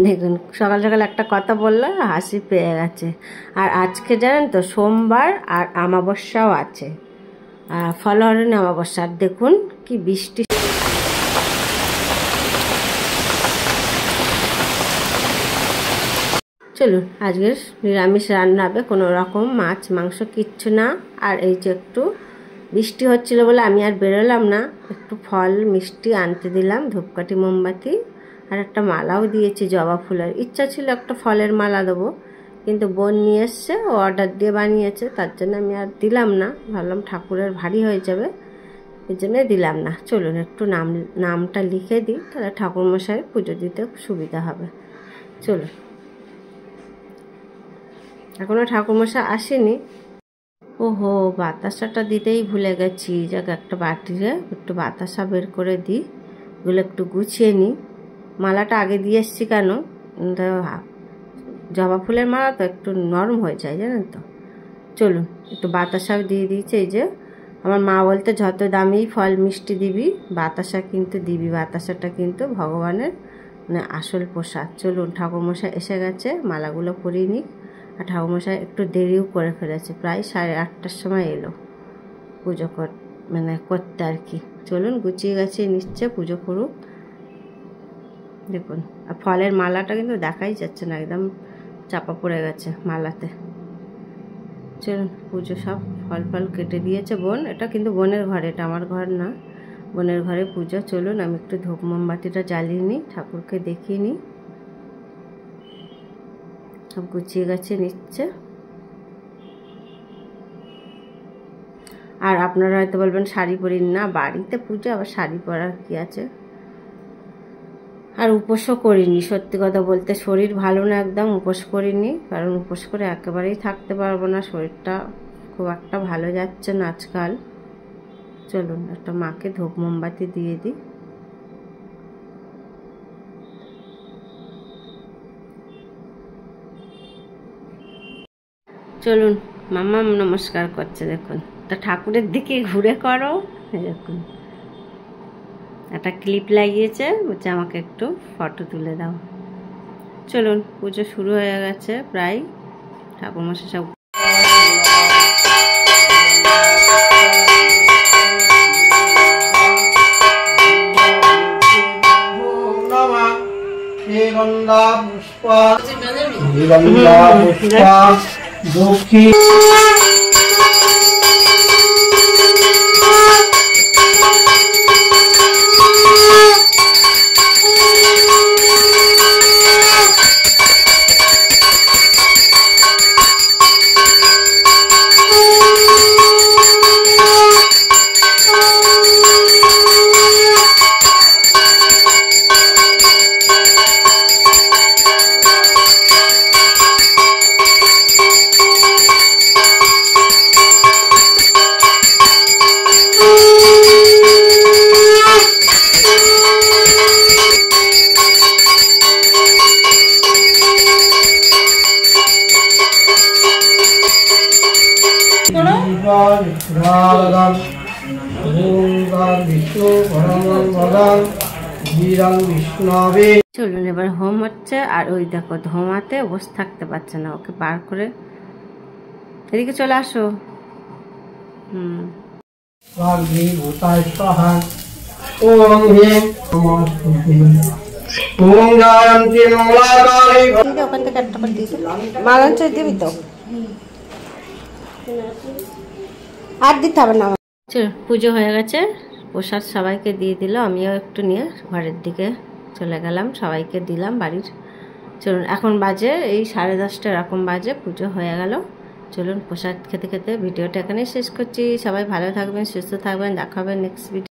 দেখুন সকাল সকাল একটা কথা বললো, হাসি পেয়ে গেছে। আর আজকে জানেন তো সোমবার আর অমাবস্যাও আছে, ফলহরণী অমাবস্যা। আর দেখুন কি বৃষ্টি। চলুন আজকের নিরামিষ রান্না হবে, কোনো রকম মাছ মাংস কিচ্ছু না। আর এই যে একটু বৃষ্টি হচ্ছিল বলে আমি আর বেরোলাম না, একটু ফল মিষ্টি আনতে দিলাম, ধূপকাঠি মোমবাতি আর একটা মালাও দিয়েছি জবা ফুলের। ইচ্ছা ছিল একটা ফলের মালা দেবো, কিন্তু বোন নিয়ে এসছে, ও অর্ডার দিয়ে বানিয়েছে, তার জন্য আমি আর দিলাম না, ভাবলাম ঠাকুরের ভারী হয়ে যাবে, এই জন্যই দিলাম না। চলুন একটু নামটা লিখে দিই, তাহলে ঠাকুরমশাই পুজো দিতে সুবিধা হবে। চলুন, এখনও ঠাকুরমশাই আসেনি। ওহো, বাতাসাটা দিতেই ভুলে গেছি। যাক, একটা বাটিরে একটু বাতাসা বের করে দিই, এগুলো একটু গুছিয়ে নিই। মালাটা আগে দিয়ে এসছি কেন, জবা ফুলের মালা তো একটু নরম হয়ে যায় জানেন তো। চলুন একটু বাতাসাও দিয়ে দিয়েছি। এই যে আমার মা বলতে, যত দামি ফল মিষ্টি দিবি বাতাসা কিন্তু দিবি, বাতাসাটা কিন্তু ভগবানের মানে আসল প্রসাদ। চলুন, ঠাকুরমশাই এসে গেছে, মালাগুলো পরিয়ে নিই। আর ঠাকুরমশাই একটু দেরিও করে ফেলেছে, প্রায় 8:30টার সময় এলো পুজো করতে আর কি। চলুন গুছিয়ে গেছে নিচ্ছে, পুজো করুক। দেখুন, আর ফলের মালাটা কিন্তু দেখাই যাচ্ছে না, একদম চাপা পড়ে গেছে মালাতে। চলুন, পুজো সব ফল কেটে দিয়েছে বোন, এটা কিন্তু বোনের ঘরে, এটা আমার ঘর না, বোনের ঘরে পুজো। চলুন আমি একটু ধূপ মোমবাতিটা জ্বালিয়ে নিই, ঠাকুরকে দেখিয়ে নিই। সব গুছিয়ে গেছে নিচ্ছে। আর আপনারা হয়তো বলবেন শাড়ি পরিন না, বাড়িতে পুজো আবার শাড়ি পরার কি আছে। আর উপোসও করিনি, সত্যি কথা বলতে শরীর ভালো না একদম, উপোস করিনি, কারণ উপোস করে একেবারেই থাকতে পারবো না, শরীরটা খুব একটা ভালো যাচ্ছে না আজকাল। চলুন একটা মাকে ধূপ মোমবাতি দিয়ে দিই। চলুন, মামা নমস্কার করছে, দেখুন তা ঠাকুরের দিকে ঘুরে করো। দেখুন একটা ক্লিপ লাগিয়েছে, বলছে আমাকে একটু ফটো তুলে দাও। চলুন, পুজো শুরু হয়ে গেছে প্রায়, ঠাকুরমশাই সব পুষ্পা চলুন এবার হোম হচ্ছে। আর ওই দেখো ধোঁয়াতে বসে থাকতে পারছে না, ওকে বার করে এদিকে চলে আসো। ওখান থেকে একটা করে দিয়েছি, মালাঞ্চ দিবি তো, আর দিতে হবে না। চলো, পুজো হয়ে গেছে, প্রসাদ সবাইকে দিয়ে দিল, আমিও একটু নিয়ে ঘরের দিকে চলে গেলাম, সবাইকে দিলাম বাড়ির। চলুন, এখন বাজে এই 10:30 এরকম বাজে, পুজো হয়ে গেল। চলুন প্রসাদ খেতে খেতে ভিডিওটা এখানেই শেষ করছি। সবাই ভালো থাকবেন, সুস্থ থাকবেন, দেখা হবে নেক্সট ভিডিও।